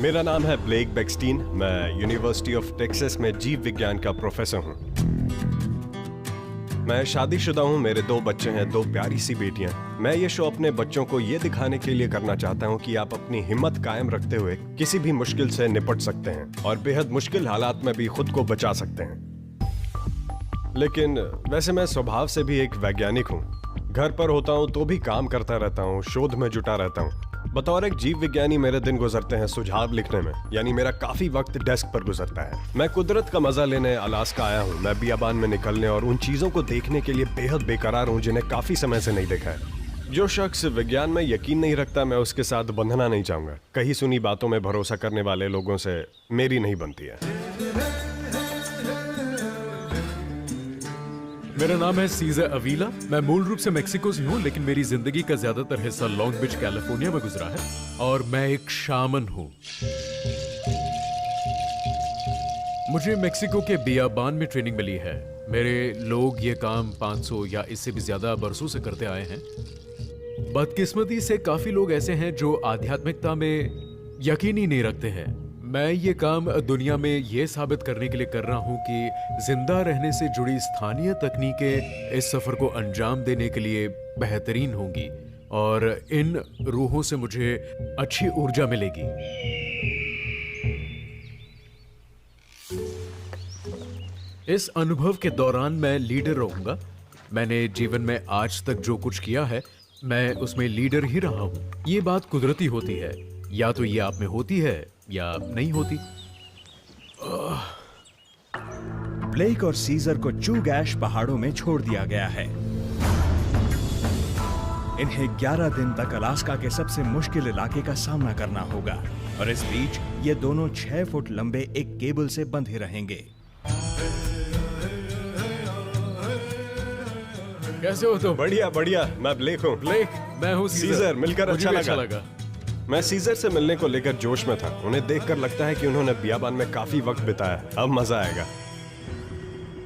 मेरा नाम है ब्लेक बेक्सटीन। मैं यूनिवर्सिटी ऑफ टेक्सास में जीव विज्ञान का प्रोफेसर हूँ। मैं शादीशुदा हूँ, मेरे 2 बच्चे हैं, 2 प्यारी सी बेटियां। मैं ये शो अपने बच्चों को ये दिखाने के लिए करना चाहता हूँ कि आप अपनी हिम्मत कायम रखते हुए किसी भी मुश्किल से निपट सकते हैं और बेहद मुश्किल हालात में भी खुद को बचा सकते हैं। लेकिन वैसे मैं स्वभाव से भी एक वैज्ञानिक हूँ। घर पर होता हूँ तो भी काम करता रहता हूँ, शोध में जुटा रहता हूँ। बतौर एक जीव विज्ञानी मेरे दिन गुजरते हैं सुझाव लिखने में, यानी मेरा काफी वक्त डेस्क पर गुजरता है। मैं कुदरत का मजा लेने अलास्का आया हूँ। मैं बियाबान में निकलने और उन चीजों को देखने के लिए बेहद बेकरार हूँ जिन्हें काफी समय से नहीं देखा है। जो शख्स विज्ञान में यकीन नहीं रखता, मैं उसके साथ बंधना नहीं चाहूंगा। कहीं सुनी बातों में भरोसा करने वाले लोगों से मेरी नहीं बनती है। मेरा नाम है सीजर अवीला। मैं मूल रूप से मेक्सिको से हूँ, लेकिन मेरी जिंदगी का ज्यादातर हिस्सा लॉन्ग बीच कैलिफोर्निया में गुजरा है और मैं एक शामन हूँ। मुझे मेक्सिको के बियाबान में ट्रेनिंग मिली है। मेरे लोग ये काम 500 या इससे भी ज्यादा बरसों से करते आए हैं। बदकिस्मती से काफी लोग ऐसे हैं जो आध्यात्मिकता में यकीन ही नहीं रखते हैं। मैं ये काम दुनिया में ये साबित करने के लिए कर रहा हूँ कि जिंदा रहने से जुड़ी स्थानीय तकनीकें इस सफर को अंजाम देने के लिए बेहतरीन होंगी और इन रूहों से मुझे अच्छी ऊर्जा मिलेगी। इस अनुभव के दौरान मैं लीडर रहूंगा। मैंने जीवन में आज तक जो कुछ किया है, मैं उसमें लीडर ही रहा हूँ। ये बात कुदरती होती है, या तो ये आप में होती है या नहीं होती। ब्लेक और सीजर को चूगैश पहाड़ों में छोड़ दिया गया है। इन्हें 11 दिन तक अलास्का के सबसे मुश्किल इलाके का सामना करना होगा और इस बीच ये दोनों 6 फुट लंबे एक केबल से बंधे रहेंगे। कैसे हो तुम? बढ़िया बढ़िया। मैं ब्लेक हूँ। ब्लेक, मैं हूँ सीजर। मिलकर मुझे भी अच्छा लगा। मैं सीजर से मिलने को लेकर जोश में था। उन्हें देखकर लगता है कि उन्होंने बियाबान में काफी वक्त बिताया। अब मजा आएगा।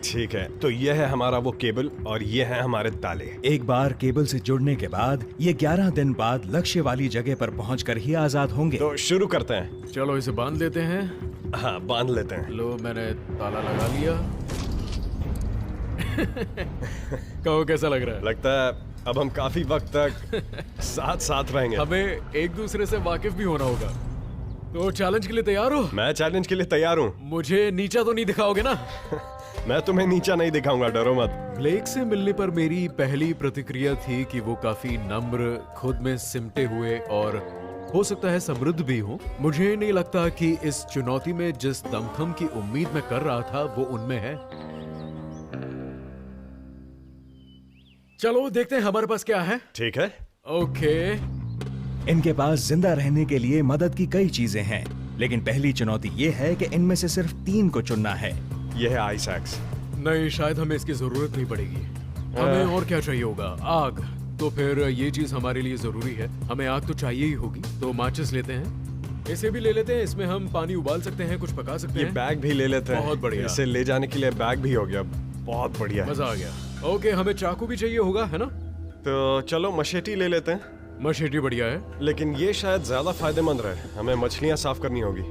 ठीक है, तो यह है हमारा वो केबल और ये है हमारे ताले। एक बार केबल से जुड़ने के बाद ये 11 दिन बाद लक्ष्य वाली जगह पर पहुंचकर ही आजाद होंगे। तो शुरू करते हैं। चलो इसे बांध लेते हैं। हाँ, बांध लेते हैं। लो, मैंने ताला लगा लिया। कहो कैसा लग रहा है? लगता है अब हम काफी वक्त तक साथ साथ रहेंगे। हमें एक दूसरे से वाकिफ भी होना होगा। तो चैलेंज के लिए तैयार हो? मैं चैलेंज के लिए तैयार हूँ। मुझे नीचा तो नहीं दिखाओगे ना? मैं तुम्हें नीचा नहीं दिखाऊंगा, डरो मत। ब्लेक से मिलने पर मेरी पहली प्रतिक्रिया थी कि वो काफी नम्र, खुद में सिमटे हुए और हो सकता है समृद्ध भी हो। मुझे नहीं लगता कि इस चुनौती में जिस दमखम की उम्मीद मैं कर रहा था वो उनमें है। चलो देखते हैं हमारे पास क्या है। ठीक है। ओके। इनके पास जिंदा रहने के लिए मदद की कई चीजें हैं, लेकिन पहली चुनौती ये है कि इनमें से सिर्फ 3 को चुनना है। यह है आइस एक्स। नहीं, शायद हमें इसकी जरूरत नहीं पड़ेगी। हमें और क्या चाहिए होगा? आग। तो फिर ये चीज हमारे लिए जरूरी है। हमें आग तो चाहिए ही होगी, तो माचिस लेते हैं। इसे भी ले लेते हैं। इसमें हम पानी उबाल सकते हैं, कुछ पका सकते हैं। ये बैग भी ले लेते हैं। बहुत बढ़िया। इसे ले जाने के लिए बैग भी हो गया। बहुत बढ़िया। मजा आ गया। ओके, हमें चाकू भी चाहिए होगा, है ना? तो चलो मशेटी ले लेते हैं। मशेटी बढ़िया है, लेकिन ये शायद ज्यादा फायदेमंद रहे। हमें मछलियां साफ करनी होगी।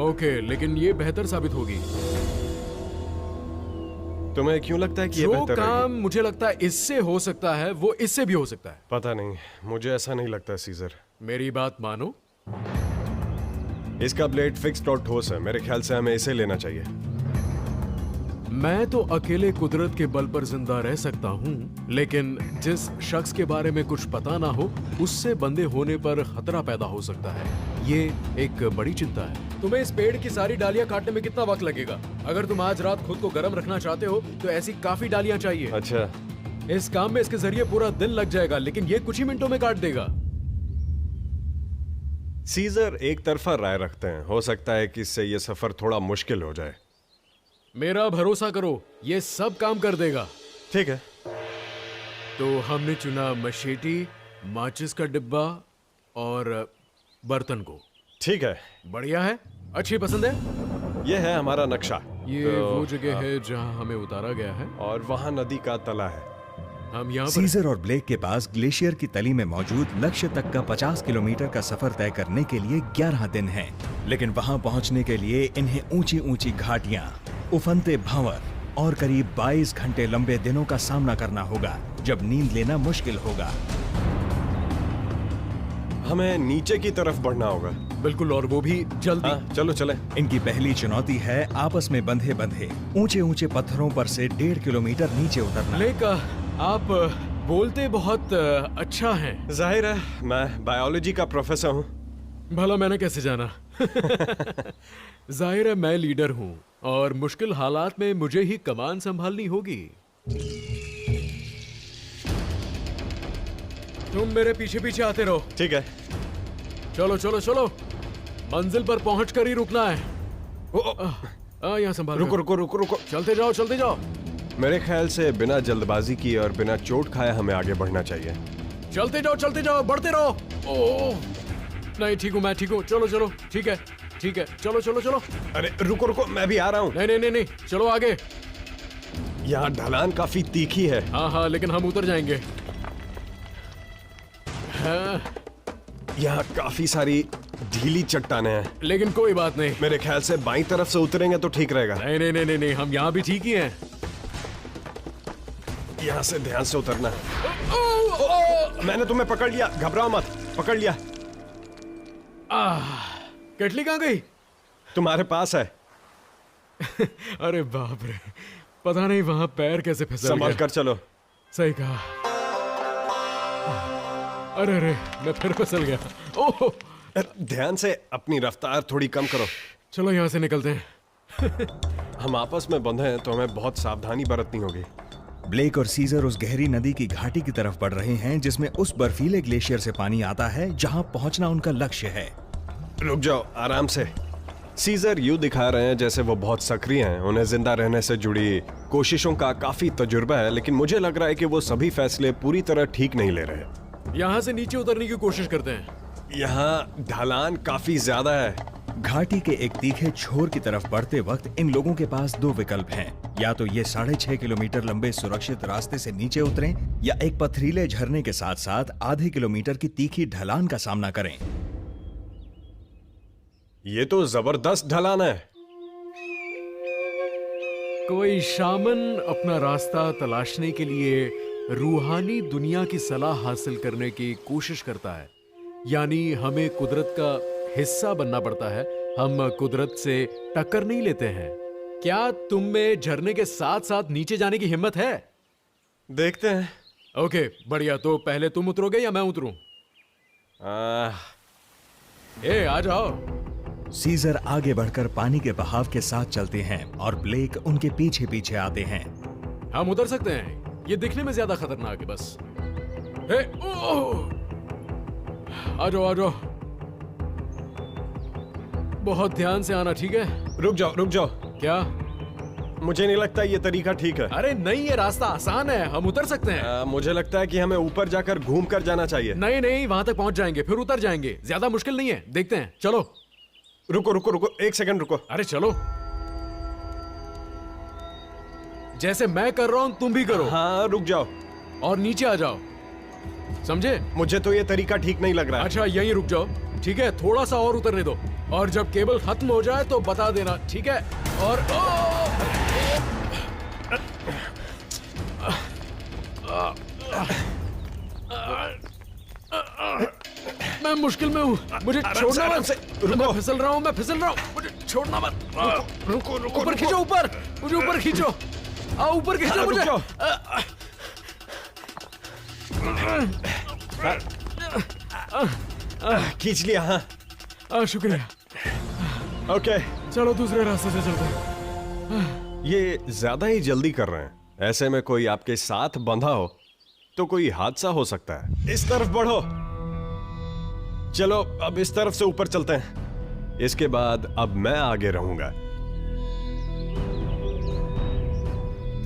ओके, लेकिन ये बेहतर साबित होगी। तुम्हें क्यों लगता है कि ये जो बेहतर काम रहेगी? मुझे लगता है इससे हो सकता है, वो इससे भी हो सकता है। पता नहीं, मुझे ऐसा नहीं लगता सीजर। मेरी बात मानो। इसका ब्लेड फिक्स्ड और ठोस है। मेरे ख्याल से हमें इसे लेना चाहिए। मैं तो अकेले कुदरत के बल पर जिंदा रह सकता हूँ, लेकिन जिस शख्स के बारे में कुछ पता ना हो, उससे बंधे होने पर खतरा पैदा हो सकता है। ये एक बड़ी चिंता है। तुम्हें इस पेड़ की सारी डालियां काटने में कितना वक्त लगेगा? अगर तुम आज रात खुद को गर्म रखना चाहते हो तो ऐसी काफी डालियां चाहिए। अच्छा, इस काम में इसके जरिए पूरा दिन लग जाएगा, लेकिन ये कुछ ही मिनटों में काट देगा। सीजर एक तरफा राय रखते हैं। हो सकता है कि इससे ये सफर थोड़ा मुश्किल हो जाए। मेरा भरोसा करो, ये सब काम कर देगा। ठीक है। तो हमने चुना मशेटी, माचिस का डिब्बा और बर्तन को। ठीक है। बढ़िया है, अच्छी पसंद है। ये है हमारा नक्शा। ये तो, वो जगह है जहां हमें उतारा गया है। और वहां नदी का तला है। हम यहाँ पर सीजर और ब्लेक के पास ग्लेशियर की तली में मौजूद लक्ष्य तक का 50 किलोमीटर का सफर तय करने के लिए 11 दिन हैं। लेकिन वहां पहुंचने के लिए इन्हें ऊंची ऊंची घाटियां, उफनते भंवर और करीब 22 घंटे लंबे दिनों का सामना करना होगा, जब नींद लेना मुश्किल होगा। हमें नीचे की तरफ बढ़ना होगा। बिल्कुल, और वो भी जल्दी। हाँ, चलो चले। इनकी पहली चुनौती है आपस में बंधे बंधे ऊंचे ऊंचे पत्थरों पर से 1.5 किलोमीटर नीचे उतरना। ब्लेक, आप बोलते बहुत अच्छा हैं। जाहिर है, मैं बायोलॉजी का प्रोफेसर हूँ। भला मैंने कैसे जाना? जाहिर है मैं लीडर हूँ और मुश्किल हालात में मुझे ही कमान संभालनी होगी। तुम मेरे पीछे पीछे आते रहो। ठीक है। चलो चलो चलो, मंजिल पर पहुंचकर ही रुकना है। यहाँ संभाल। रुको रुको रुको रुको। चलते जाओ चलते जाओ। मेरे ख्याल से बिना जल्दबाजी किए और बिना चोट खाए हमें आगे बढ़ना चाहिए। चलते जाओ, बढ़ते रहो। ओह नहीं, ठीक हूँ मैं, ठीक हूँ। चलो चलो, ठीक है चलो चलो चलो। अरे रुको रुको, मैं भी आ रहा हूँ। नहीं, चलो आगे। यहाँ ढलान काफी तीखी है। हाँ, लेकिन हम उतर जाएंगे। हाँ, यहाँ काफी सारी ढीली चट्टानें हैं। लेकिन कोई बात नहीं। मेरे ख्याल से बाईं तरफ से उतरेंगे तो ठीक रहेगा। नहीं, हम यहाँ भी ठीक ही हैं। यहाँ से ध्यान से उतरना है। मैंने तुम्हें पकड़ लिया, घबराओ मत, पकड़ लिया। केटली कहाँ गई? तुम्हारे पास है। अरे बाप रे, पता नहीं वहां पैर कैसे फिसल गया। संभाल कर चलो। सही कहा। अरे मैं फिर फिसल गया। ओह, ध्यान से, अपनी रफ्तार थोड़ी कम करो। चलो यहाँ से निकलते हैं। हम आपस में बंधे हैं तो हमें बहुत सावधानी बरतनी होगी। ब्लेक और सीजर उस गहरी नदी की घाटी की तरफ बढ़ रहे हैं जिसमें उस बर्फीले ग्लेशियर से पानी आता है जहां पहुंचना उनका लक्ष्य है। रुक जाओ, आराम से। सीजर यूं दिखा रहे हैं जैसे वो बहुत सक्रिय हैं। उन्हें जिंदा रहने से जुड़ी कोशिशों का काफी तजुर्बा है, लेकिन मुझे लग रहा है कि वो सभी फैसले पूरी तरह ठीक नहीं ले रहे। यहाँ से नीचे उतरने की कोशिश करते हैं। यहाँ ढलान काफी ज्यादा है। घाटी के एक तीखे छोर की तरफ बढ़ते वक्त इन लोगों के पास दो विकल्प हैं। या तो ये 6.5 किलोमीटर लंबे सुरक्षित रास्ते से नीचे उतरें या एक पथरीले झरने के साथ साथ आधे किलोमीटर की तीखी ढलान का सामना करें। ये तो जबरदस्त ढलान है। कोई शामन अपना रास्ता तलाशने के लिए रूहानी दुनिया की सलाह हासिल करने की कोशिश करता है, यानी हमें कुदरत का हिस्सा बनना पड़ता है। हम कुदरत से टक्कर नहीं लेते हैं। क्या तुम में झरने के साथ साथ नीचे जाने की हिम्मत है? देखते हैं। ओके, बढ़िया। तो पहले तुम उतरोगे या मैं उतरूं? आ जाओ। सीजर आगे बढ़कर पानी के बहाव के साथ चलते हैं और ब्लेक उनके पीछे पीछे आते हैं। हम उतर सकते हैं। ये दिखने में ज्यादा खतरनाक है बस। आ जाओ। बहुत ध्यान से आना, ठीक है? रुक जाओ। क्या? मुझे नहीं लगता ये तरीका ठीक है। अरे नहीं, ये रास्ता आसान है, हम उतर सकते हैं। मुझे लगता है कि हमें ऊपर जाकर घूम कर जाना चाहिए। नहीं, वहां तक पहुंच जाएंगे फिर उतर जाएंगे। ज्यादा मुश्किल नहीं है, देखते हैं। चलो। रुको, एक सेकंड रुको। अरे चलो, जैसे मैं कर रहा हूं तुम भी करो। हाँ, रुक जाओ और नीचे आ जाओ, समझे? मुझे तो ये तरीका ठीक नहीं लग रहा है। अच्छा, यहीं रुक जाओ, ठीक है? थोड़ा सा और उतरने दो, और जब केबल खत्म हो जाए तो बता देना, ठीक है? और मैं मुश्किल में हूँ, मुझे छोड़ना मत। मैं फिसल रहा हूँ, मुझे छोड़ना मत। रुको। ऊपर खींचो, मुझे ऊपर खींचो। ऊपर खींचो मुझे। खींच लिया। हाँ, शुक्रिया। ओके, चलो दूसरे रास्ते से चलते हैं। ये ज्यादा ही जल्दी कर रहे हैं। ऐसे में कोई आपके साथ बंधा हो तो कोई हादसा हो सकता है। इस तरफ बढ़ो। चलो अब इस तरफ से ऊपर चलते हैं। इसके बाद अब मैं आगे रहूंगा।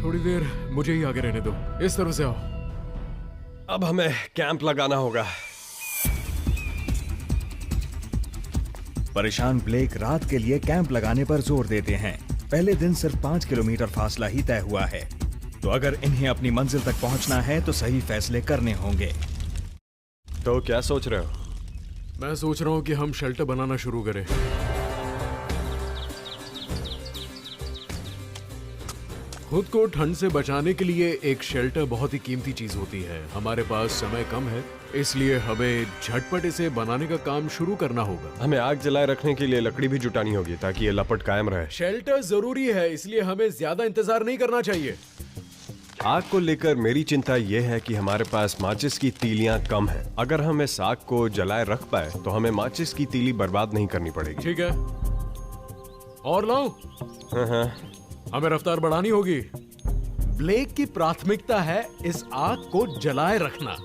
थोड़ी देर मुझे ही आगे रहने दो, इस तरफ से आओ। अब हमें कैंप लगाना होगा। परेशान ब्लेक रात के लिए कैंप लगाने पर जोर देते हैं। पहले दिन सिर्फ 5 किलोमीटर फासला ही तय हुआ है। तो अगर इन्हें अपनी मंजिल तक पहुंचना है तो सही फैसले करने होंगे। तो क्या सोच रहे हो? मैं सोच रहा हूँ कि हम शेल्टर बनाना शुरू करें। खुद को ठंड से बचाने के लिए एक शेल्टर बहुत ही कीमती चीज होती है। हमारे पास समय कम है, इसलिए हमें झटपट इसे बनाने का काम शुरू करना होगा। हमें आग जलाए रखने के लिए लकड़ी भी जुटानी होगी ताकि ये लपट कायम रहे। शेल्टर जरूरी है, इसलिए हमें ज्यादा इंतजार नहीं करना चाहिए। आग को लेकर मेरी चिंता यह है कि हमारे पास माचिस की तीलियां कम हैं। अगर हम इस आग को जलाए रख पाए तो हमें माचिस की तीली बर्बाद नहीं करनी पड़ेगी। ठीक है, और लाऊं? हाँ। हमें रफ्तार बढ़ानी होगी। ब्लेक की प्राथमिकता है इस आग को जलाए रखना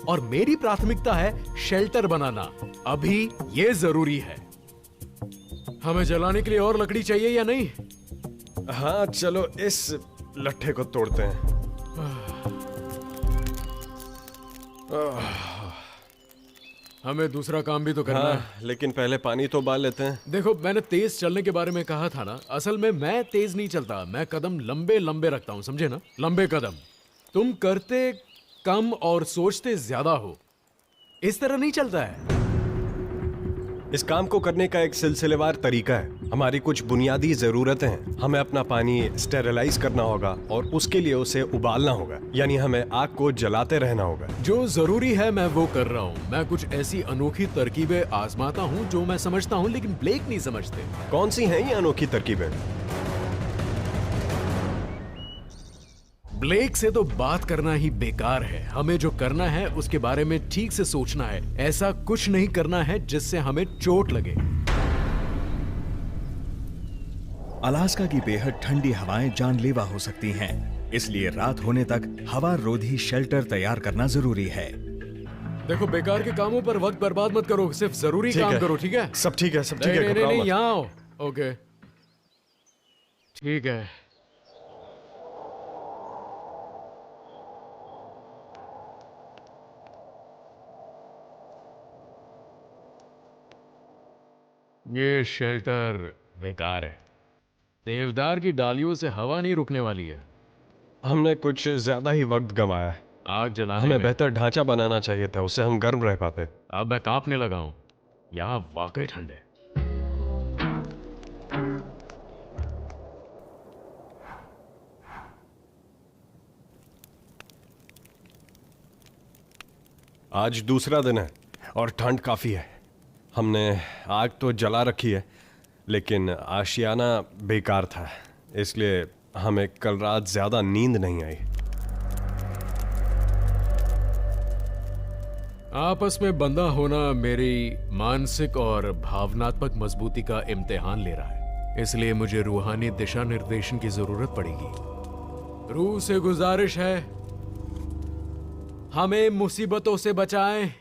और मेरी प्राथमिकता है शेल्टर बनाना। अभी ये जरूरी है। हमें जलाने के लिए और लकड़ी चाहिए या नहीं? हाँ, चलो इस लट्ठे को तोड़ते हैं। हमें दूसरा काम भी तो करना है। हाँ, लेकिन पहले पानी तो उबाल लेते हैं। देखो, मैंने तेज चलने के बारे में कहा था ना। असल में मैं तेज नहीं चलता, मैं कदम लंबे लंबे रखता हूं, समझे ना? लंबे कदम। तुम करते कम और सोचते ज्यादा हो, इस तरह नहीं चलता है। इस काम को करने का एक सिलसिलेवार तरीका है। हमारी कुछ बुनियादी जरूरतें हैं। हमें अपना पानी स्टेरिलाइज करना होगा और उसके लिए उसे उबालना होगा, यानी हमें आग को जलाते रहना होगा। जो जरूरी है मैं वो कर रहा हूँ। मैं कुछ ऐसी अनोखी तरकीबें आजमाता हूँ जो मैं समझता हूँ लेकिन ब्लेक नहीं समझते। कौन सी हैं ये अनोखी तरकीबें? ब्लेक से तो बात करना ही बेकार है। हमें जो करना है उसके बारे में ठीक से सोचना है। ऐसा कुछ नहीं करना है जिससे हमें चोट लगे। अलास्का की बेहद ठंडी हवाएं जानलेवा हो सकती हैं, इसलिए रात होने तक हवा रोधी शेल्टर तैयार करना जरूरी है। देखो, बेकार के कामों पर वक्त बर्बाद मत करो, सिर्फ जरूरी ठीक काम है। करो, ठीक है? सब ठीक है, सब ठीक है, नहीं, घबराओ नहीं, मत। यहाँ आओ। ओके, ठीक है। ये शेल्टर बेकार है। देवदार की डालियों से हवा नहीं रुकने वाली है। हमने कुछ ज्यादा ही वक्त गंवाया है। आग जलाने हमें में बेहतर ढांचा बनाना चाहिए था, उससे हम गर्म रह पाते। अब मैं कांपने लगा हूं। यहाँ वाकई ठंड है। आज दूसरा दिन है और ठंड काफी है। हमने आग तो जला रखी है, लेकिन आशियाना बेकार था, इसलिए हमें कल रात ज्यादा नींद नहीं आई। आपस में बंधा होना मेरी मानसिक और भावनात्मक मजबूती का इम्तिहान ले रहा है, इसलिए मुझे रूहानी दिशा निर्देशन की जरूरत पड़ेगी। रूह से गुजारिश है, हमें मुसीबतों से बचाएं,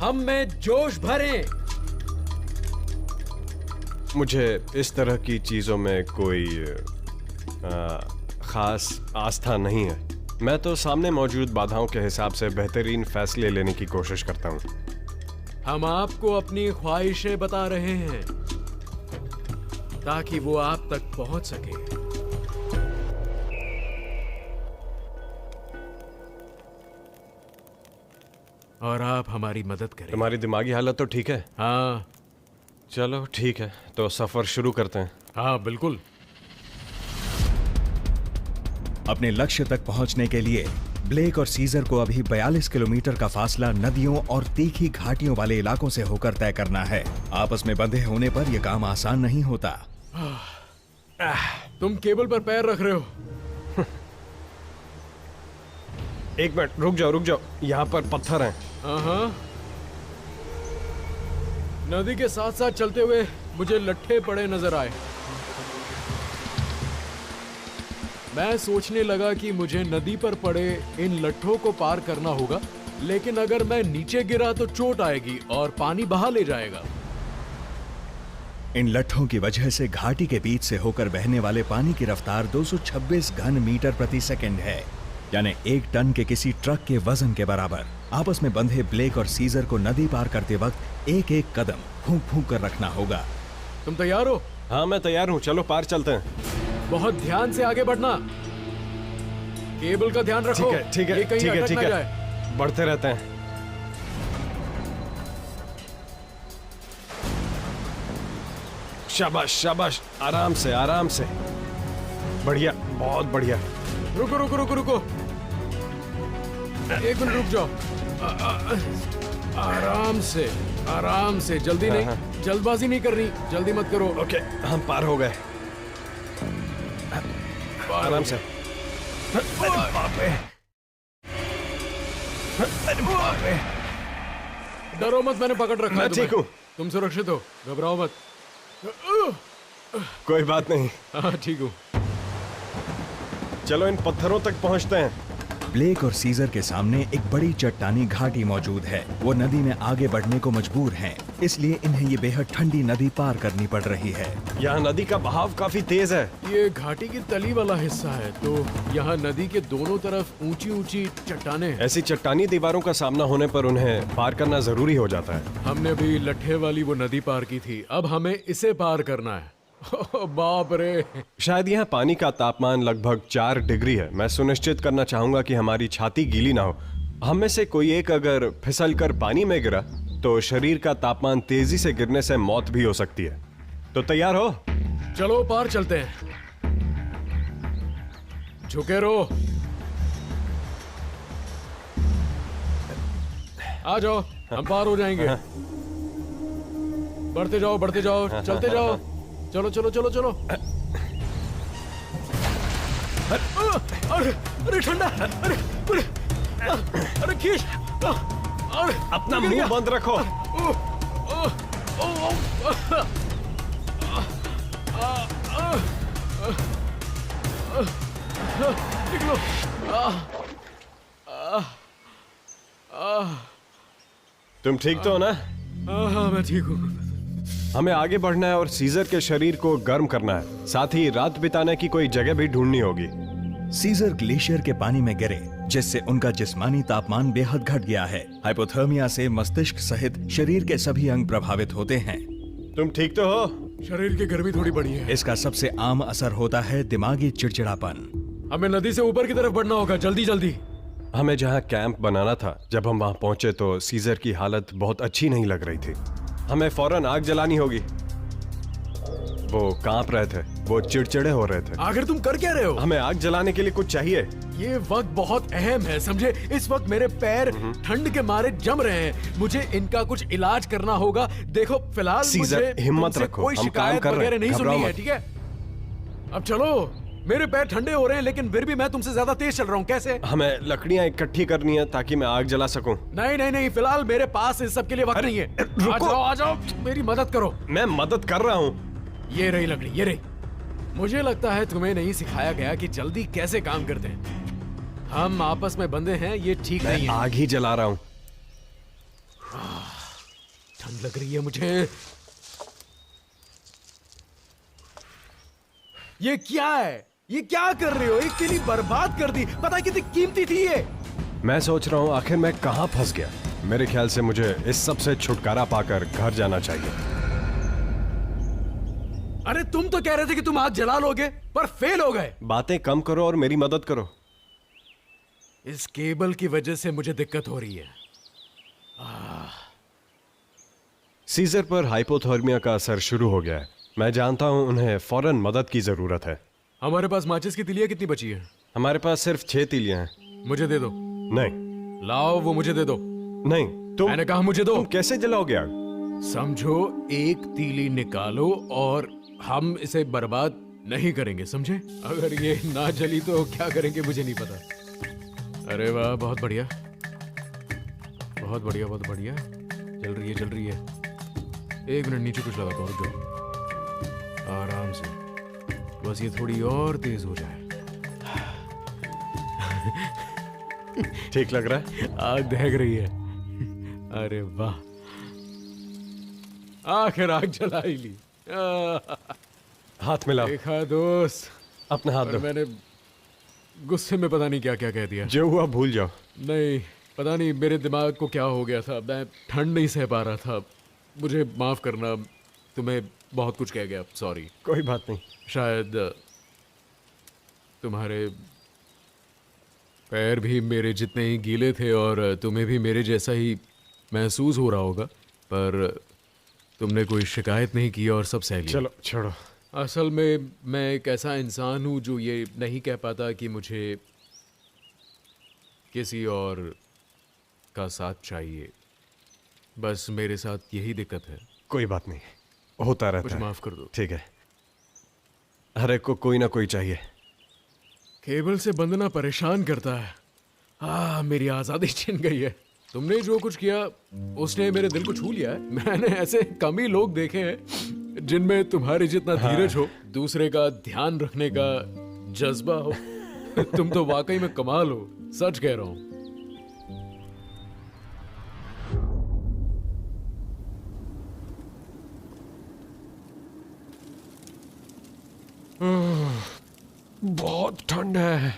हम में जोश भरें। मुझे इस तरह की चीजों में कोई खास आस्था नहीं है। मैं तो सामने मौजूद बाधाओं के हिसाब से बेहतरीन फैसले लेने की कोशिश करता हूँ। हम आपको अपनी ख्वाहिशें बता रहे हैं ताकि वो आप तक पहुंच सके। और आप हमारी मदद करें। तुम्हारी दिमागी हालत तो ठीक है? हाँ, चलो ठीक है, तो सफर शुरू करते हैं। हाँ बिल्कुल। अपने लक्ष्य तक पहुंचने के लिए ब्लेक और सीजर को अभी 42 किलोमीटर का फासला नदियों और तीखी घाटियों वाले इलाकों से होकर तय करना है। आपस में बंधे होने पर यह काम आसान नहीं होता। तुम केबल पर पैर रख रहे हो। एक मिनट, रुक जाओ, यहाँ पर पत्थर हैं। हाँ, नदी के साथ साथ चलते हुए मुझे लट्ठे पड़े नजर आए। मैं सोचने लगा कि मुझे नदी पर पड़े इन लट्ठों को पार करना होगा, लेकिन अगर मैं नीचे गिरा तो चोट आएगी और पानी बहा ले जाएगा। इन लट्ठों की वजह से घाटी के बीच से होकर बहने वाले पानी की रफ्तार 226 घन मीटर प्रति सेकंड है, यानी 1 टन के किसी ट्रक के वजन के बराबर। आपस में बंधे ब्लेक और सीजर को नदी पार करते वक्त एक एक कदम फूंक फूंक कर रखना होगा। तुम तैयार हो? हाँ, मैं तैयार हूँ, चलो पार चलते हैं। बहुत ध्यान से आगे बढ़ना। केबल का ध्यान रखो। ठीक है ठीक है ये कहीं ठीक है अटक ठीक ना है, जाए। बढ़ते रहते हैं। शाबाश शाबाश, आराम से आराम से, बढ़िया, बहुत बढ़िया। रुको रुको रुको रुको, एक मिनट रुक जाओ। आराम से, जल्दी नहीं, जल्दबाजी नहीं करनी, जल्दी मत करो। ओके, हम पार हो गए, आराम से। अरे बाप रे, अरे बाप रे। डरो मत, मैंने पकड़ रखा है मैं ठीक तुम्हें। हूँ। तुम सुरक्षित हो, घबराओ मत। कोई बात नहीं, हाँ ठीक हूँ। चलो इन पत्थरों तक पहुंचते हैं। ब्लेक और सीजर के सामने एक बड़ी चट्टानी घाटी मौजूद है। वो नदी में आगे बढ़ने को मजबूर हैं, इसलिए इन्हें ये बेहद ठंडी नदी पार करनी पड़ रही है। यहाँ नदी का बहाव काफी तेज है। ये घाटी की तली वाला हिस्सा है, तो यहाँ नदी के दोनों तरफ ऊंची ऊंची चट्टानें हैं। ऐसी चट्टानी दीवारों का सामना होने पर उन्हें पार करना जरूरी हो जाता है। हमने अभी लट्ठे वाली वो नदी पार की थी, अब हमें इसे पार करना है। बाप रे। शायद यहाँ पानी का तापमान लगभग 4 डिग्री है। मैं सुनिश्चित करना चाहूंगा कि हमारी छाती गीली ना हो। हम में से कोई एक अगर फिसल कर पानी में गिरा तो शरीर का तापमान तेजी से गिरने से मौत भी हो सकती है। तो तैयार हो? चलो पार चलते हैं। झुके रहो, आ जाओ, हम पार हो जाएंगे। बढ़ते जाओ, चलते जाओ। चलो चलो चलो चलो। अरे ठंडा, अरे खींच, अपना मुंह बंद रखो। निकलो। तुम ठीक तो हो ना? हाँ मैं ठीक हूँ। हमें आगे बढ़ना है और सीजर के शरीर को गर्म करना है। साथ ही रात बिताने की कोई जगह भी ढूंढनी होगी। सीजर ग्लेशियर के पानी में गिरे, जिससे उनका जिस्मानी तापमान बेहद घट गया है। हाइपोथर्मिया से मस्तिष्क सहित शरीर के सभी अंग प्रभावित होते हैं। तुम ठीक तो हो? शरीर की गर्मी थोड़ी बढ़ी है। इसका सबसे आम असर होता है दिमागी चिड़चिड़ापन। हमें नदी से ऊपर की तरफ बढ़ना होगा, जल्दी जल्दी। हमें जहाँ कैंप बनाना था, जब हम वहाँ पहुंचे तो सीजर की हालत बहुत अच्छी नहीं लग रही थी। हमें फौरन आग जलानी होगी। वो कांप रहे थे, वो चिड़चिड़े हो रहे थे। आखिर तुम कर क्या रहे हो? हमें आग जलाने के लिए कुछ चाहिए। ये वक्त बहुत अहम है, समझे? इस वक्त मेरे पैर ठंड के मारे जम रहे हैं। मुझे इनका कुछ इलाज करना होगा। देखो फिलहाल सीजर, मुझे हिम्मत तुमसे रखो, कोई हम काम शिकायत कर रहे हैं, वगैरह नहीं घबराओ सुननी है, मत। ठीक है? अब चलो, मेरे पैर ठंडे हो रहे हैं, लेकिन फिर भी मैं तुमसे ज्यादा तेज चल रहा हूँ। कैसे? हमें लकड़ियाँ इकट्ठी करनी है ताकि मैं आग जला सकूं। नहीं, फिलहाल मेरे पास इस सब के लिए वक्त नहीं है। रुको। आ जाओ, मेरी मदद करो। मैं मदद कर रहा हूँ। ये रही लकड़ी, ये रही। मुझे लगता है तुम्हें नहीं सिखाया गया कि जल्दी कैसे काम करते हैं। हम आपस में बंधे हैं, ये ठीक नहीं है। आग ही जला रहा हूँ। ठंड लग रही है मुझे। ये क्या है? ये क्या कर रहे हो? एक तीली बर्बाद कर दी। पता है कितनी कीमती थी ये? मैं सोच रहा हूँ आखिर मैं कहाँ फंस गया। मेरे ख्याल से मुझे इस सब से छुटकारा पाकर घर जाना चाहिए। अरे तुम तो कह रहे थे कि तुम आग जला लोगे, पर फेल हो गए। बातें कम करो और मेरी मदद करो। इस केबल की वजह से मुझे दिक्कत हो रही है। सीजर पर हाइपोथर्मिया का असर शुरू हो गया है। मैं जानता हूँ उन्हें फौरन मदद की जरूरत है। हमारे पास माचिस की तीलियां कितनी बची है? हमारे पास सिर्फ 6 तीलियां हैं। मुझे दे दो। नहीं लाओ, वो मुझे दे दो। नहीं, तुम मैंने कहा मुझे दो। तुम कैसे जलाओगे आग? समझो, एक तीली निकालो और हम इसे बर्बाद नहीं करेंगे, समझे? अगर ये ना जली तो क्या करेंगे मुझे नहीं पता। अरे वाह, बहुत बढ़िया, बहुत बढ़िया, बहुत बढ़िया। जल रही है, जल रही है। एक मिनट, नीचे कुछ लगाता हूँ, रुक जाओ। आराम से, बस ये थोड़ी और तेज हो जाए। ठीक लग रहा है? आग दहक रही है। अरे वाह, आखिर आग जला ही ली। हाथ मिलाओ। देखा दोस्त, अपना हाथ और दो। मैंने गुस्से में पता नहीं क्या क्या कह दिया। जो हुआ भूल जाओ। नहीं, पता नहीं मेरे दिमाग को क्या हो गया था। मैं ठंड नहीं सह पा रहा था। मुझे माफ करना, तुम्हें बहुत कुछ कह गया, सॉरी। कोई बात नहीं। शायद तुम्हारे पैर भी मेरे जितने ही गीले थे और तुम्हें भी मेरे जैसा ही महसूस हो रहा होगा, पर तुमने कोई शिकायत नहीं की और सब सह लिया। चलो छोड़ो। असल में मैं एक ऐसा इंसान हूँ जो ये नहीं कह पाता कि मुझे किसी और का साथ चाहिए। बस मेरे साथ यही दिक्कत है। कोई बात नहीं, होता रहता मुझे है। माफ कर दो। ठीक है, हर एक को कोई ना कोई चाहिए। केबल से बंधना परेशान करता है। मेरी आज़ादी छिन गई है। तुमने जो कुछ किया उसने मेरे दिल को छू लिया है। मैंने ऐसे कम ही लोग देखे हैं जिनमें तुम्हारे जितना धीरज हो, दूसरे का ध्यान रखने का जज्बा हो। तुम तो वाकई में कमाल हो, सच कह रहा हूं। बहुत ठंड है।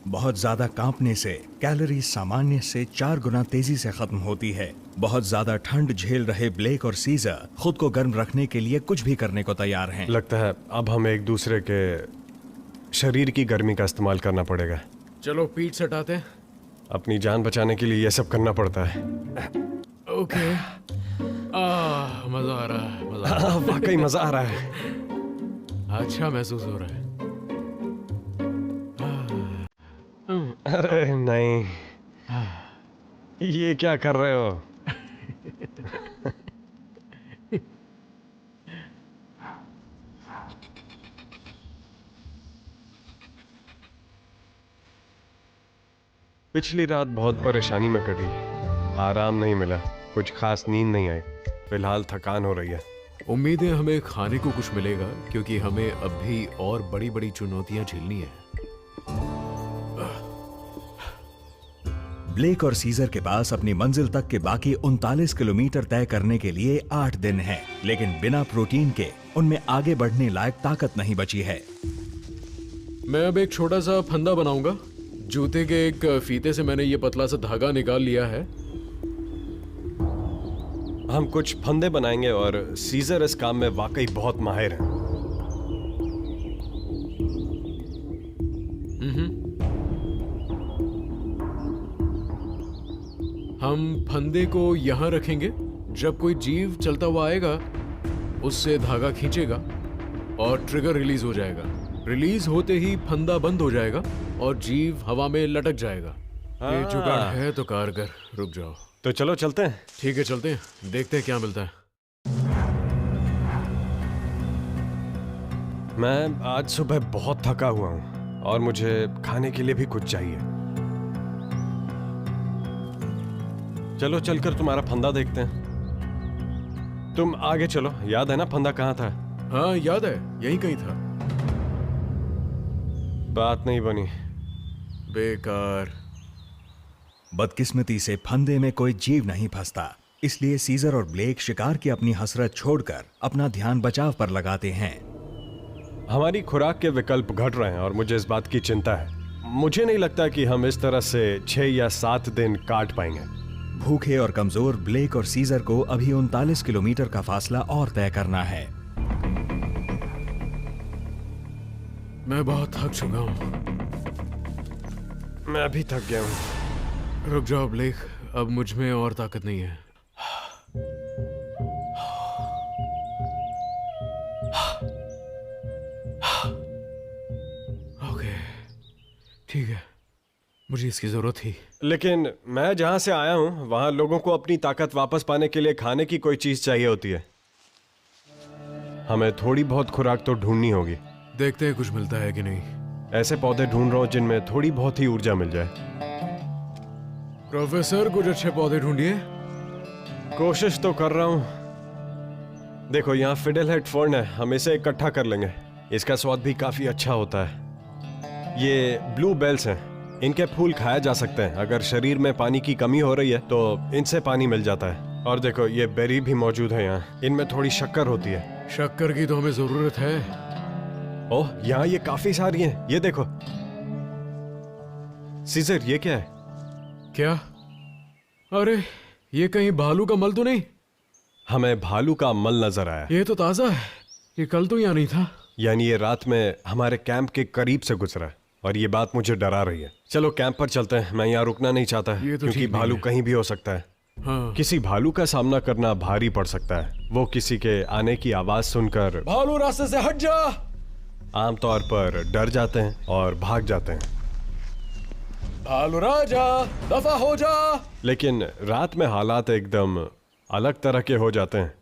बहुत ज्यादा कांपने से कैलोरी सामान्य से 4 गुना तेजी से खत्म होती है। बहुत ज्यादा ठंड झेल रहे ब्लेक और सीजर खुद को गर्म रखने के लिए कुछ भी करने को तैयार हैं। लगता है अब हमें एक दूसरे के शरीर की गर्मी का इस्तेमाल करना पड़ेगा। चलो पीठ सटाते हैं। अपनी जान बचाने के लिए ये सब करना पड़ता है। ओके। मजा आ रहा है, मजा आ रहा वाकई मजा आ रहा है। है। अच्छा महसूस हो रहा है। अरे नहीं, ये क्या कर रहे हो? पिछली रात बहुत परेशानी में कटी, आराम नहीं मिला, कुछ खास नींद नहीं आई। फिलहाल थकान हो रही है। उम्मीद है हमें खाने को कुछ मिलेगा, क्योंकि हमें अब भी और बड़ी बड़ी चुनौतियां झेलनी है। ब्लेक और सीजर के पास अपनी मंजिल तक के बाकी 39 किलोमीटर तय करने के लिए 8 दिन हैं, लेकिन बिना प्रोटीन के उनमें आगे बढ़ने लायक ताकत नहीं बची है। मैं अब एक छोटा सा फंदा बनाऊंगा। जूते के एक फीते से मैंने ये पतला सा धागा निकाल लिया है। हम कुछ फंदे बनाएंगे और सीजर इस काम में वाकई बहुत माहिर हैं। हम फंदे को यहाँ रखेंगे। जब कोई जीव चलता हुआ आएगा उससे धागा खींचेगा और ट्रिगर रिलीज हो जाएगा। रिलीज होते ही फंदा बंद हो जाएगा और जीव हवा में लटक जाएगा। ये जुगाड़ है तो कारगर। रुक जाओ। तो चलो चलते हैं। ठीक है, चलते हैं, देखते हैं क्या मिलता है। मैं आज सुबह बहुत थका हुआ हूँ और मुझे खाने के लिए भी कुछ चाहिए। चलो चलकर तुम्हारा फंदा देखते हैं। तुम आगे चलो। याद है ना फंदा कहाँ था? हाँ याद है, यहीं कहीं था। बात नहीं बनी। बेकार। बदकिस्मती से फंदे में कोई जीव नहीं फंसता, इसलिए सीजर और ब्लेक शिकार की अपनी हसरत छोड़कर अपना ध्यान बचाव पर लगाते हैं। हमारी खुराक के विकल्प घट रहे हैं और मुझे इस बात की चिंता है। मुझे नहीं लगता कि हम इस तरह से 6 या 7 दिन काट पाएंगे। भूखे और कमजोर ब्लेक और सीजर को अभी 39 किलोमीटर का फासला और तय करना है। मैं बहुत थक चुका हूँ। मैं भी थक गया हूँ। रुक जाओ ब्लेक, अब मुझ में और ताकत नहीं है। ओके, ठीक है, मुझे इसकी जरूरत थी। लेकिन मैं जहां से आया हूं वहां लोगों को अपनी ताकत वापस पाने के लिए खाने की कोई चीज चाहिए होती है। हमें थोड़ी बहुत खुराक तो ढूंढनी होगी। देखते हैं कुछ मिलता है कि नहीं। ऐसे पौधे ढूंढ रहा हूं जिनमें थोड़ी बहुत ही ऊर्जा मिल जाए। प्रोफेसर, कुछ अच्छे पौधे ढूंढिए। कोशिश तो कर रहा हूं। देखो यहाँ फिडल हेड फर्न है, हम इसे इकट्ठा कर लेंगे। इसका स्वाद भी काफी अच्छा होता है। ये ब्लू बेल्स हैं, इनके फूल खाया जा सकते हैं। अगर शरीर में पानी की कमी हो रही है तो इनसे पानी मिल जाता है। और देखो ये बेरी भी मौजूद है यहाँ, इनमें थोड़ी शक्कर होती है। शक्कर की तो हमें जरूरत है। ओह, यहाँ ये काफी सारी हैं। ये देखो सीजर, ये क्या है? क्या? अरे ये कहीं भालू का मल तो नहीं? हमें भालू का मल नजर आया। ये तो ताजा है, ये कल तो यहाँ नहीं था। यानी ये रात में हमारे कैंप के करीब से गुजरा है। और ये बात मुझे डरा रही है। चलो कैंप पर चलते हैं, मैं यहाँ रुकना नहीं चाहता ये तो क्योंकि ठीक नहीं भालू है। कहीं भी हो सकता है। हाँ। किसी भालू का सामना करना भारी पड़ सकता है। वो किसी के आने की आवाज सुनकर भालू रास्ते से हट जा। आमतौर पर डर जाते हैं और भाग जाते हैं, भालू राजा दफा हो जा। लेकिन रात में हालात एकदम अलग तरह के हो जाते हैं।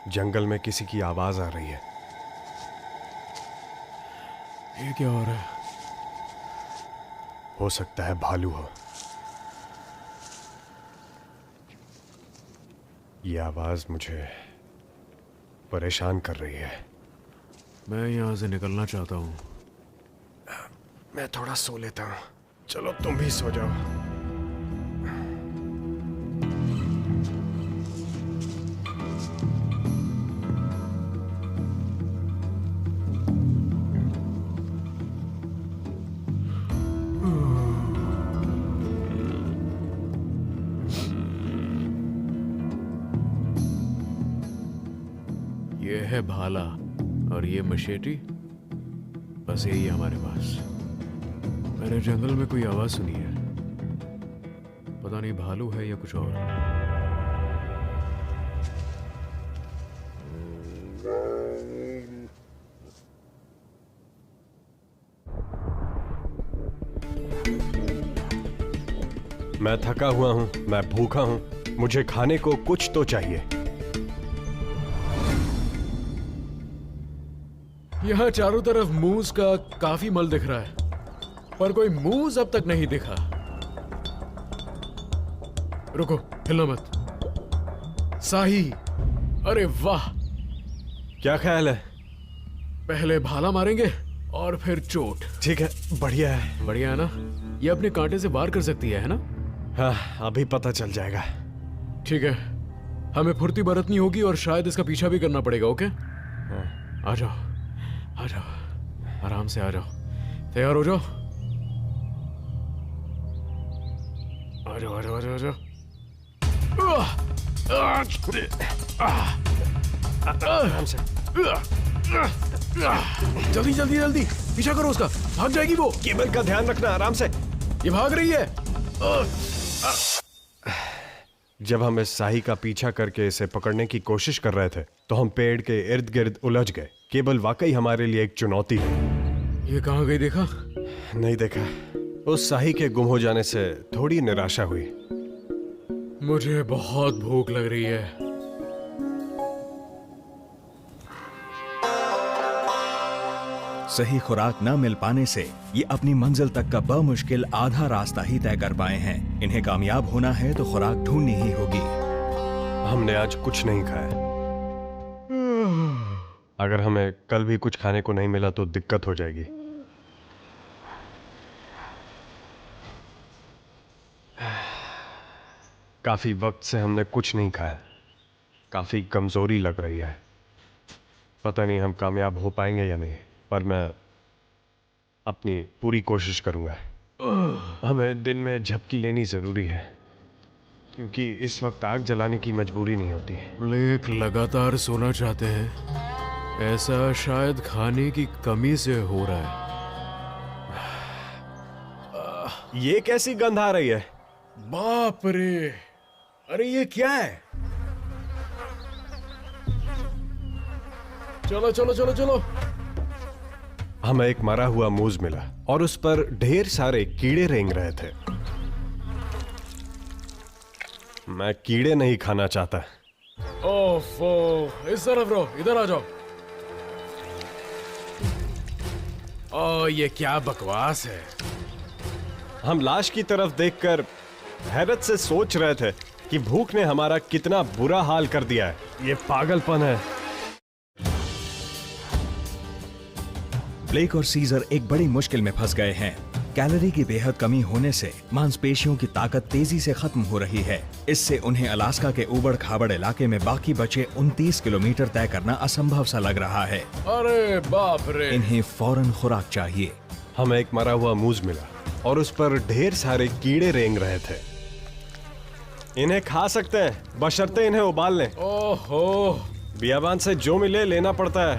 जंगल में किसी की आवाज आ रही है। ये क्या हो रहा है? हो सकता है भालू हो। ये आवाज मुझे परेशान कर रही है। मैं यहाँ से निकलना चाहता हूँ। मैं थोड़ा सो लेता हूँ। चलो तुम भी सो जाओ। ये है भाला और ये मशेटी, बस यही है हमारे पास। मैंने जंगल में कोई आवाज सुनी है, पता नहीं भालू है या कुछ और। मैं थका हुआ हूँ, मैं भूखा हूँ, मुझे खाने को कुछ तो चाहिए। यहाँ चारों तरफ मूस का काफी मल दिख रहा है, पर कोई मूस अब तक नहीं दिखा। रुको, हिलना मत। शाही, अरे वाह! क्या ख्याल है? पहले भाला मारेंगे और फिर चोट। ठीक है, बढ़िया है। बढ़िया है ना? ये अपने कांटे से वार कर सकती है ना? हाँ, अभी पता चल जाएगा। ठीक है, हमें फुर्ती बरतनी होगी और शायद इसका पीछा भी करना पड़ेगा। ओके, आ जाओ, आ जाओ, आराम से आ जाओ। तैयार हो जाओ। आ जाओ, आ जाओ, आ जाओ, आ जाओ। आराम से। जल्दी जल्दी जल्दी पीछा करो उसका, भाग जाएगी वो। केबल का ध्यान रखना, आराम से। ये भाग रही है। जब हम इस शाही का पीछा करके इसे पकड़ने की कोशिश कर रहे थे तो हम पेड़ के इर्द गिर्द उलझ गए। केबल वाकई हमारे लिए एक चुनौती है। ये कहाँ गई देखा? नहीं देखा। उस शाही के गुम हो जाने से थोड़ी निराशा हुई। मुझे बहुत भूख लग रही है। सही खुराक न मिल पाने से ये अपनी मंजिल तक का बमुश्किल आधा रास्ता ही तय कर पाए हैं। इन्हें कामयाब होना है तो खुराक ढूंढनी ही होगी। हमने आज कुछ नहीं खाया। अगर हमें कल भी कुछ खाने को नहीं मिला तो दिक्कत हो जाएगी। काफी वक्त से हमने कुछ नहीं खाया। काफी कमजोरी लग रही है। पता नहीं हम कामयाब हो पाएंगे या नहीं, पर मैं अपनी पूरी कोशिश करूंगा। हमें दिन में झपकी लेनी जरूरी है क्योंकि इस वक्त आग जलाने की मजबूरी नहीं होती। लेक लगातार सोना चाहते हैं, ऐसा शायद खाने की कमी से हो रहा है। ये कैसी गंध आ रही है? बाप रे, अरे ये क्या है? चलो चलो चलो चलो। हमें एक मरा हुआ मूज मिला और उस पर ढेर सारे कीड़े रेंग रहे थे। मैं कीड़े नहीं खाना चाहता। ओफो, इस तरफ रहो, इधर आ जाओ। ओ, ये क्या बकवास है? हम लाश की तरफ देखकर हैरत से सोच रहे थे कि भूख ने हमारा कितना बुरा हाल कर दिया है। ये पागलपन है। ब्लेक और सीजर एक बड़ी मुश्किल में फंस गए हैं। कैलोरी की बेहद कमी होने से मांसपेशियों की ताकत तेजी से खत्म हो रही है। इससे उन्हें अलास्का के उबड़ खाबड़ इलाके में बाकी बचे 29 किलोमीटर तय करना असंभव सा लग रहा है। अरे बाप रे! इन्हें फौरन खुराक चाहिए। हमें एक मरा हुआ मूज मिला और उस पर ढेर सारे कीड़े रेंग रहे थे। इन्हें खा सकते हैं, बशर्ते इन्हें उबाल लें। ओहो, बियाबान से जो मिले लेना पड़ता है।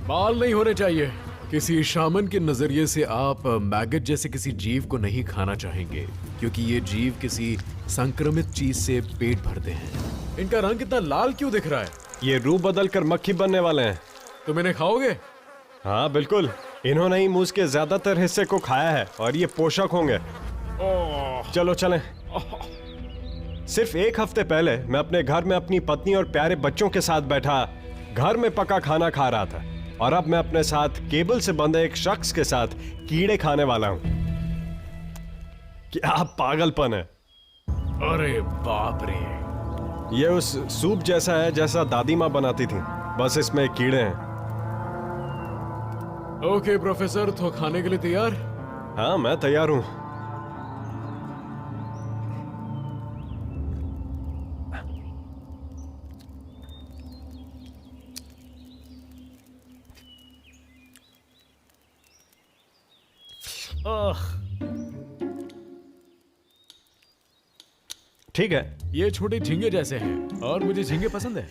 बाल नहीं होने चाहिए। किसी शामन के नजरिए से आप मैगट जैसे किसी जीव को नहीं खाना चाहेंगे, क्योंकि ये जीव किसी संक्रमित चीज से पेट भरते हैं। इनका रंग कितना लाल क्यों दिख रहा है? ये रूप बदल कर मक्खी बनने वाले हैं। तुम इन्हें खाओगे? हाँ बिल्कुल, इन्होंने ही मूस के ज्यादातर हिस्से को खाया है और ये पोषक होंगे। चलो चलें। सिर्फ एक हफ्ते पहले मैं अपने घर में अपनी पत्नी और प्यारे बच्चों के साथ बैठा घर में पका खाना खा रहा था, और अब मैं अपने साथ केबल से बंधे एक शख्स के साथ कीड़े खाने वाला हूं। क्या पागलपन है। अरे बाप रे। ये उस सूप जैसा है जैसा दादी माँ बनाती थी, बस इसमें कीड़े हैं। ओके प्रोफेसर, तो खाने के लिए तैयार? हाँ मैं तैयार हूं। ठीक है। ये छोटे झींगे जैसे हैं और मुझे झींगे पसंद है।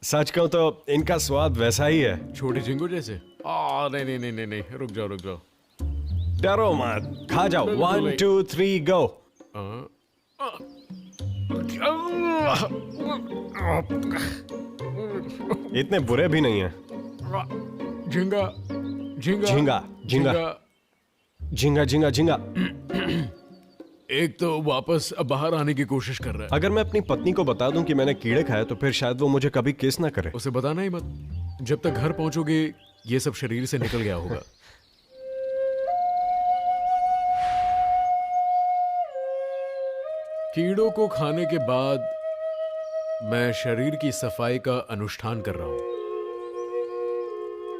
सच कहूं तो इनका स्वाद वैसा ही है। छोटे झींगों जैसे? नहीं नहीं नहीं नहीं नहीं, रुक जाओ रुक जाओ। डरो मत, खा जाओ। बिल्कुल 1 2 3 गो। इतने बुरे भी नहीं है। झींगा झींगा झींगा झींगा झींगा झींगा झींगा। एक तो वापस बाहर आने की कोशिश कर रहा है। अगर मैं अपनी पत्नी को बता दूं कि मैंने कीड़े खाए तो फिर शायद वो मुझे कभी किस ना करे। उसे बताना ही मत। जब तक घर पहुंचोगे ये सब शरीर से निकल गया होगा। कीड़ों को खाने के बाद मैं शरीर की सफाई का अनुष्ठान कर रहा हूं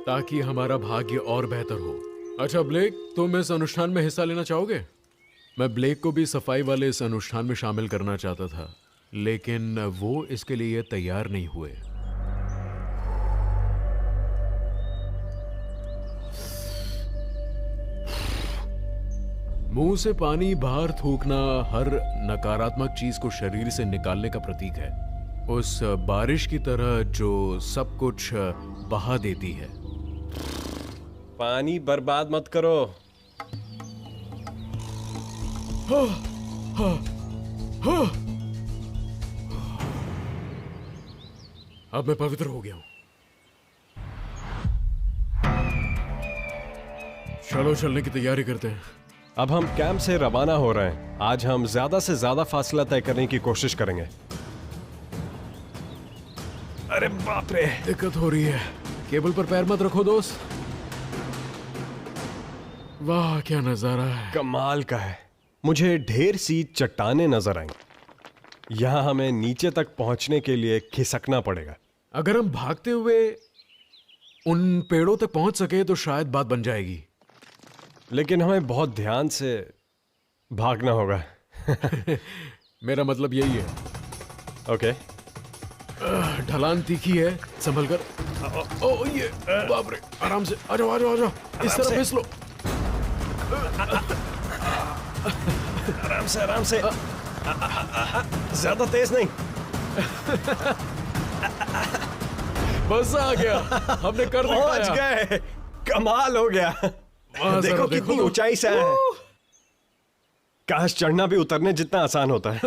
ताकि हमारा भाग्य और बेहतर हो। अच्छा ब्लेक, तुम इस अनुष्ठान में हिस्सा लेना चाहोगे? मैं ब्लेक को भी सफाई वाले इस अनुष्ठान में शामिल करना चाहता था, लेकिन वो इसके लिए तैयार नहीं हुए। मुंह से पानी बाहर थूकना हर नकारात्मक चीज को शरीर से निकालने का प्रतीक है, उस बारिश की तरह जो सब कुछ बहा देती है। पानी बर्बाद मत करो। अब मैं पवित्र हो गया हूं। चलो चलने की तैयारी करते हैं। अब हम कैंप से रवाना हो रहे हैं। आज हम ज्यादा से ज्यादा फासला तय करने की कोशिश करेंगे। अरे बाप रे, दिक्कत हो रही है। केबल पर पैर मत रखो दोस्त। वाह क्या नजारा है, कमाल का है। मुझे ढेर सी चट्टानें नजर आई। यहां हमें नीचे तक पहुंचने के लिए खिसकना पड़ेगा। अगर हम भागते हुए उन पेड़ों तक पहुंच सके तो शायद बात बन जाएगी, लेकिन हमें बहुत ध्यान से भागना होगा। मेरा मतलब यही है। ओके। ढलान तीखी है, संभल कर। ओ ये बाप रे, आराम से आ जाओ आ जाओ आ जाओ। इस तरफ फिस लो। आराम से ज्यादा तेज नहीं। बस आ गया, हमने कर पहुंच दिखाया। गए। कमाल हो गया। देखो कितनी ऊंचाई से आए हैं। काश चढ़ना भी उतरने जितना आसान होता है।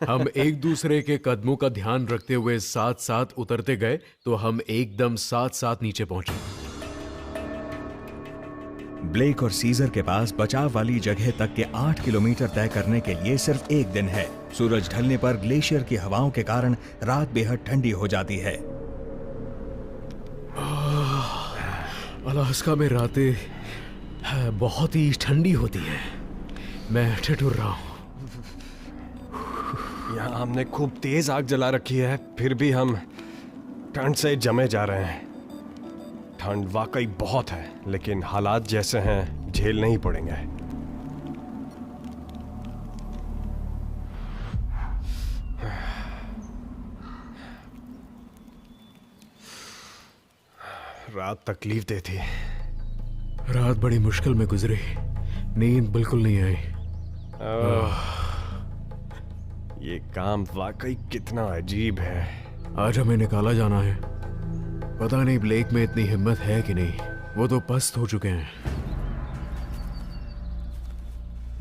हम एक दूसरे के कदमों का ध्यान रखते हुए साथ साथ उतरते गए तो हम एकदम साथ साथ नीचे पहुंचे। ब्लेक और सीजर के पास बचाव वाली जगह तक के 8 किलोमीटर तय करने के लिए सिर्फ एक दिन है। सूरज ढलने पर ग्लेशियर की हवाओं के कारण रात बेहद ठंडी हो जाती है। अलास्का में रातें बहुत ही ठंडी होती है। मैं ठिठुर रहा हूं। यहाँ हमने खूब तेज आग जला रखी है, फिर भी हम ठंड से जमे जा रहे हैं। ठंड वाकई बहुत है, लेकिन हालात जैसे हैं झेलने ही पड़ेंगे। रात तकलीफ दे थी। रात बड़ी मुश्किल में गुजरी, नींद बिल्कुल नहीं आई। ये काम वाकई कितना अजीब है। आज हमें निकाला जाना है। पता नहीं ब्लेक में इतनी हिम्मत है कि नहीं। वो तो पस्त हो चुके हैं।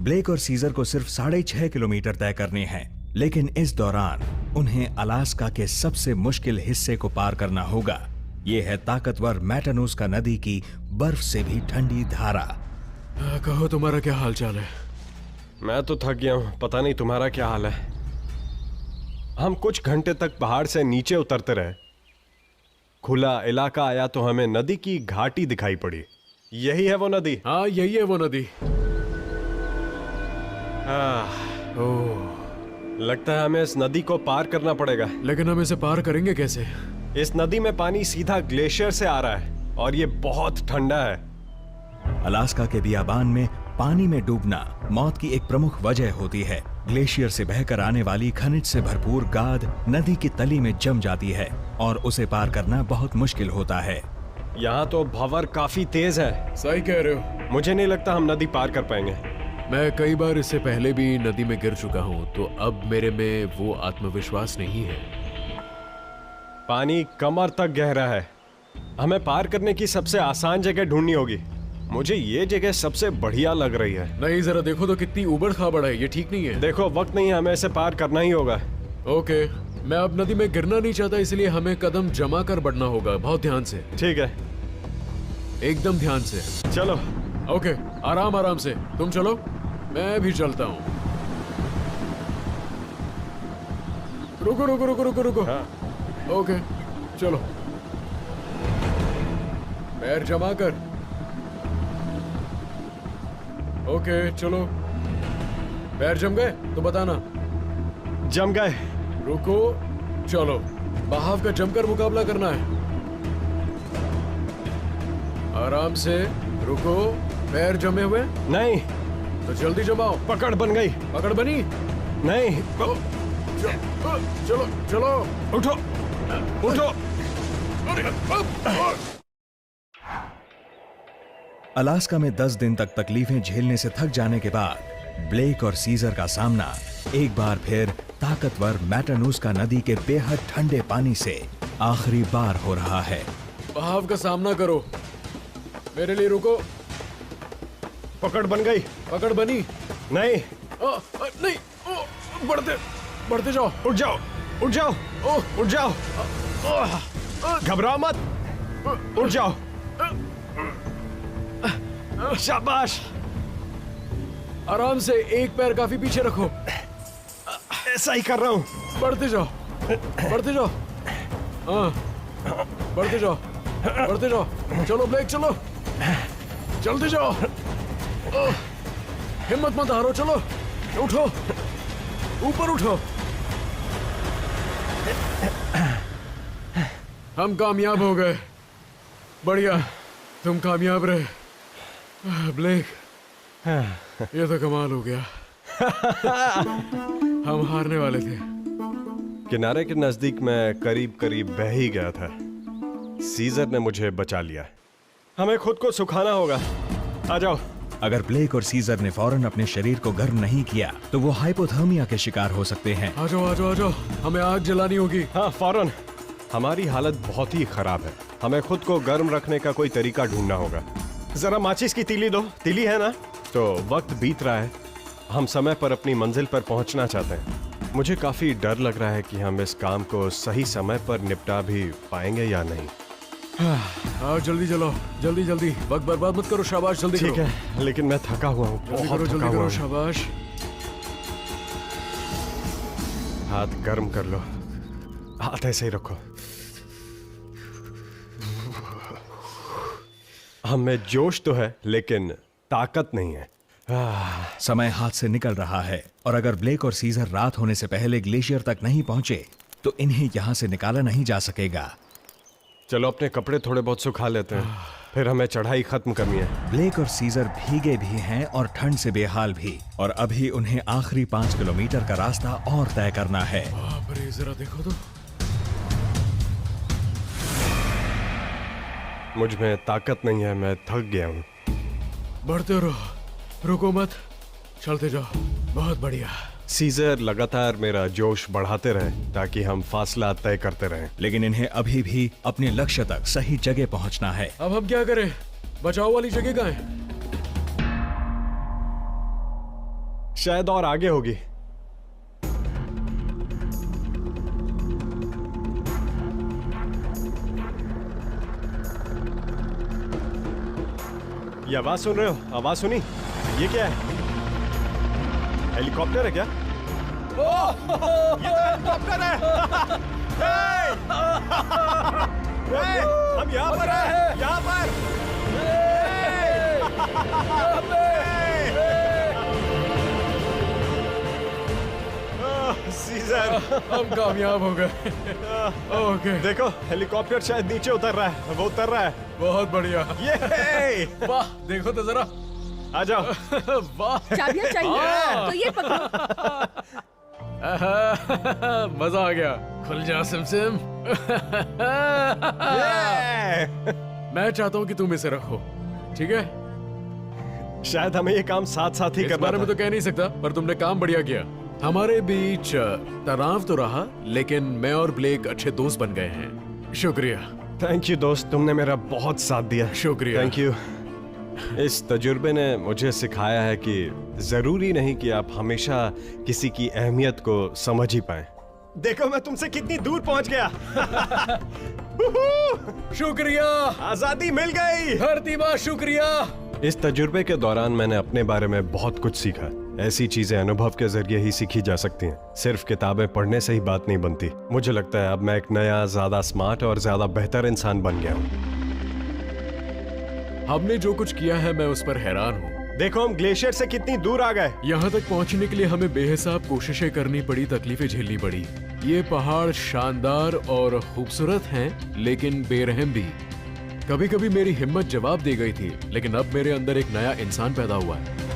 ब्लेक और सीजर को सिर्फ 6.5 किलोमीटर तय करने हैं, लेकिन इस दौरान उन्हें अलास्का के सबसे मुश्किल हिस्से को पार करना होगा। ये है ताकतवर मैटानूस्का नदी की बर्फ से भी ठंडी धारा। कहो तुम्हारा क्या हाल चाल है? मैं तो थक गया हूं, पता नहीं तुम्हारा क्या हाल है। हम कुछ घंटे तक पहाड़ से नीचे उतरते रहे। खुला इलाका आया तो हमें नदी की घाटी दिखाई पड़ी। यही है वो नदी। हाँ, यही है वो नदी। लगता है हमें इस नदी को पार करना पड़ेगा। लेकिन हम इसे पार करेंगे कैसे? इस नदी में पानी सीधा ग्लेशियर से आ रहा है और ये बहुत ठंडा है। अलास्का के बियाबान में पानी में डूबना मौत की एक प्रमुख वजह होती है। ग्लेशियर से बहकर आने वाली खनिज से भरपूर गाद नदी की तली में जम जाती है और उसे पार करना बहुत मुश्किल होता है। यहाँ तो भंवर काफी तेज है। सही कह रहे हो। मुझे नहीं लगता हम नदी पार कर पाएंगे। मैं कई बार इससे पहले भी नदी में गिर चुका हूँ, तो अब मेरे में वो आत्मविश्वास नहीं है। पानी कमर तक गहरा है। हमें पार करने की सबसे आसान जगह ढूंढनी होगी। मुझे ये जगह सबसे बढ़िया लग रही है। नहीं, जरा देखो तो कितनी उबड़ खाबड़ है। ये ठीक नहीं है। देखो, वक्त नहीं है, हमें इसे पार करना ही होगा। ओके, मैं अब नदी में गिरना नहीं चाहता, इसलिए हमें कदम जमा कर बढ़ना होगा। बहुत ध्यान से। ठीक है, एकदम ध्यान से। चलो। ओके, आराम आराम से। तुम चलो, मैं भी चलता हूँ। रुको रुको रुको रुको रुको। हाँ। ओके, चलो। पैर जमा कर। ओके, चलो। पैर जम गए तो बताना। जम गए। रुको, चलो। बहाव का जमकर मुकाबला करना है। आराम से। रुको, पैर जमे हुए? नहीं। तो जल्दी जमाओ। पकड़ बन गई। पकड़ बनी? नहीं। चलो चलो। उठो उठो। अलास्का में 10 दिन तक तकलीफें झेलने से थक जाने के बाद ब्लेक और सीजर का सामना एक बार फिर ताकतवर मैटानूस्का नदी के बेहद ठंडे पानी से आखिरी बार हो रहा है। बहाव का सामना करो। मेरे लिए रुको। पकड़ बन गई। पकड़ बनी? नहीं। नहीं। बढ़ते बढ़ते जाओ। उठ जाओ उठ जाओ। उठ जाओ। घबराओ मत। उठ जाओ। शाबाश। आराम से। एक पैर काफी पीछे रखो। ऐसा ही कर रहा हूँ। बढ़ते जाओ। बढ़ते जाओ। हाँ, बढ़ते जाओ। बढ़ते जाओ। चलो ब्लेक, चलो। जल्दी जाओ। हिम्मत मत हारो। चलो, उठो। ऊपर उठो। हम कामयाब हो गए। बढ़िया, तुम कामयाब रहे। ब्लेक, ये तो कमाल हो गया। हम हारने वाले थे। किनारे के नजदीक मैं करीब करीब बह ही गया था। सीजर ने मुझे बचा लिया। हमें खुद को सुखाना होगा। आ जाओ। अगर ब्लेक और सीजर ने फौरन अपने शरीर को गर्म नहीं किया तो वो हाइपोथर्मिया के शिकार हो सकते हैं। आ जाओ आ जाओ आ जाओ। हमें आग जलानी होगी। हाँ, फौरन। हमारी हालत बहुत ही खराब है। हमें खुद को गर्म रखने का कोई तरीका ढूंढना होगा। जरा माचिस की तीली दो। तीली है ना? तो वक्त बीत रहा है। हम समय पर अपनी मंजिल पर पहुंचना चाहते हैं। मुझे काफी डर लग रहा है कि हम इस काम को सही समय पर निपटा भी पाएंगे या नहीं। हाँ, जल्दी चलो। जल्दी जल्दी। वक्त बर्बाद मत करो। शाबाश, जल्दी ठीक करो। है, लेकिन मैं थका हुआ हूँ। जल्दी बहुत करो, थका जल्दी हुआ करो। हूँ। शाबाश। हाथ गर्म कर लो। हाथ ऐसे ही रखो। हम में जोश तो है, लेकिन ताकत नहीं है। समय हाथ से निकल रहा है और अगर ब्लेक और सीजर रात होने से पहले ग्लेशियर तक नहीं पहुंचे तो इन्हें यहां से निकाला नहीं जा सकेगा। चलो अपने कपड़े थोड़े बहुत सुखा लेते हैं, फिर हमें चढ़ाई खत्म करनी है। ब्लेक और सीजर भीगे भी हैं और ठंड से बेहाल भी, और अभी उन्हें आखिरी 5 किलोमीटर का रास्ता और तय करना है। बाप रे, जरा देखो तो। मुझ में ताकत नहीं है, मैं थक गया हूँ। बढ़ते रहो, रुको मत, चलते जाओ। बहुत बढ़िया। सीजर लगातार मेरा जोश बढ़ाते रहे ताकि हम फासला तय करते रहें। लेकिन इन्हें अभी भी अपने लक्ष्य तक सही जगह पहुंचना है। अब हम क्या करें? बचाव वाली जगह कहाँ है? शायद और आगे होगी। ये आवाज सुन रहे हो? आवाज सुनी? ये क्या है? हेलीकॉप्टर है क्या? ये तो हेलीकॉप्टर है। हे! हम यहाँ पर हैं, यहाँ पर। सीजर, हम कामयाब हो गए। ओके, देखो हेलीकॉप्टर शायद नीचे उतर रहा है। वो उतर रहा है। बहुत बढ़िया। ये वाह, देखो तो जरा। आ जाओ। वाह, चाबियां चाहिए तो ये पकड़ो। मजा आ गया। खुल जा सिमसिम। मैं चाहता हूँ कि तुम इसे रखो, ठीक है? शायद हमें ये काम साथ साथ ही इस करना बारे में था। तो कह नहीं सकता, पर तुमने काम बढ़िया किया। हमारे बीच तनाव तो रहा, लेकिन मैं और ब्लेक अच्छे दोस्त बन गए हैं। शुक्रिया। थैंक यू दोस्त, तुमने मेरा बहुत साथ दिया। शुक्रिया। Thank you. इस तजुर्बे ने मुझे सिखाया है कि जरूरी नहीं कि आप हमेशा किसी की अहमियत को समझ ही पाए। देखो मैं तुमसे कितनी दूर पहुंच गया। शुक्रिया। आजादी मिल गई। धरती माँ शुक्रिया। इस तजुर्बे के दौरान मैंने अपने बारे में बहुत कुछ सीखा। ऐसी चीजें अनुभव के जरिए ही सीखी जा सकती हैं। सिर्फ किताबें पढ़ने से ही बात नहीं बनती। मुझे लगता है अब मैं एक नया, ज्यादा स्मार्ट और ज्यादा बेहतर इंसान बन गया हूँ। हमने जो कुछ किया है, मैं उस पर हैरान हूँ। देखो हम ग्लेशियर से कितनी दूर आ गए। यहाँ तक पहुँचने के लिए हमें बेहिसाब कोशिशें करनी पड़ी, तकलीफें झेलनी पड़ी। ये पहाड़ शानदार और खूबसूरत हैं, लेकिन बेरहम भी। कभी कभी मेरी हिम्मत जवाब दे गई थी, लेकिन अब मेरे अंदर एक नया इंसान पैदा हुआ है।